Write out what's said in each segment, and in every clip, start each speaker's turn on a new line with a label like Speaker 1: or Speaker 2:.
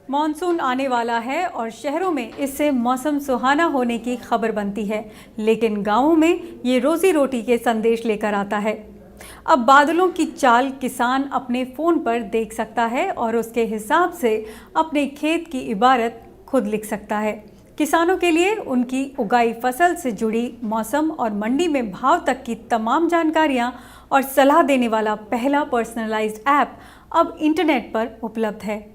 Speaker 1: Monsoon आने वाला है और शहरों में इससे मौसम सुहाना होने की खबर बनती है, लेकिन गांवों में ये रोजी रोटी के संदेश लेकर आता है। अब बादलों की चाल किसान अपने फ़ोन पर देख सकता है और उसके हिसाब से अपने खेत की इबारत खुद लिख सकता है। किसानों के लिए उनकी उगाई फसल से जुड़ी मौसम और मंडी में भाव तक की तमाम जानकारियां और सलाह देने वाला पहला पर्सनलाइज्ड ऐप अब इंटरनेट पर उपलब्ध है।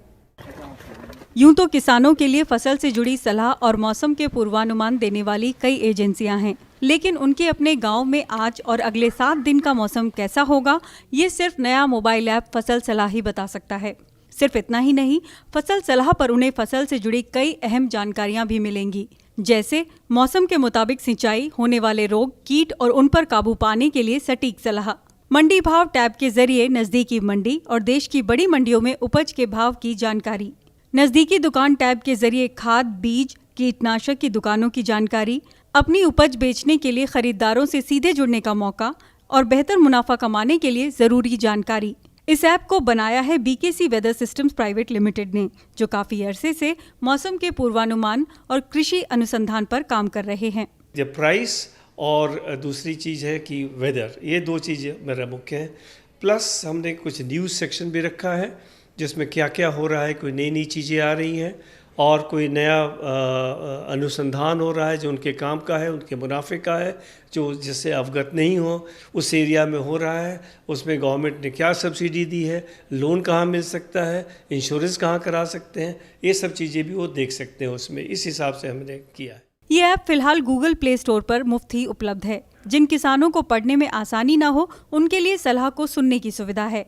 Speaker 1: यूं तो किसानों के लिए फसल से जुड़ी सलाह और मौसम के पूर्वानुमान देने वाली कई एजेंसियां हैं, लेकिन उनके अपने गांव में आज और अगले 7 दिन का मौसम कैसा होगा, ये सिर्फ नया मोबाइल ऐप फसल सलाह ही बता सकता है। सिर्फ इतना ही नहीं, फसल सलाह पर उन्हें फसल से जुड़ी कई अहम जानकारियां भी मिलेंगी, जैसे मौसम के मुताबिक सिंचाई, होने वाले रोग, कीट और उन पर काबू पाने के लिए सटीक सलाह, मंडी भाव टैब के जरिए नजदीकी मंडी और देश की बड़ी मंडियों में उपज के भाव की जानकारी, नजदीकी दुकान टैब के जरिए खाद, बीज, कीटनाशक की दुकानों की जानकारी, अपनी उपज बेचने के लिए खरीदारों से सीधे जुड़ने का मौका और बेहतर मुनाफा कमाने के लिए जरूरी जानकारी। इस ऐप को बनाया है BKC weather systems private limited ने, जो काफी अरसे से मौसम के पूर्वानुमान और कृषि अनुसंधान पर काम कर रहे हैं।
Speaker 2: जब प्राइस और दूसरी चीज़ है कि वेदर, ये 2 चीज़ें मेरा मुख्य है। प्लस हमने कुछ न्यूज़ सेक्शन भी रखा है जिसमें क्या क्या हो रहा है, कोई नई नई चीज़ें आ रही हैं और कोई नया अनुसंधान हो रहा है जो उनके काम का है, उनके मुनाफे का है, जो जिससे अवगत नहीं हो उस एरिया में हो रहा है, उसमें गवर्नमेंट ने क्या सब्सिडी दी है, लोन कहाँ मिल सकता है, इंश्योरेंस कहाँ करा सकते हैं, ये सब चीज़ें भी वो देख सकते हैं उसमें। इस हिसाब से हमने किया है।
Speaker 1: ये ऐप फिलहाल गूगल प्ले स्टोर पर मुफ्त ही उपलब्ध है। जिन किसानों को पढ़ने में आसानी ना हो, उनके लिए सलाह को सुनने की सुविधा है।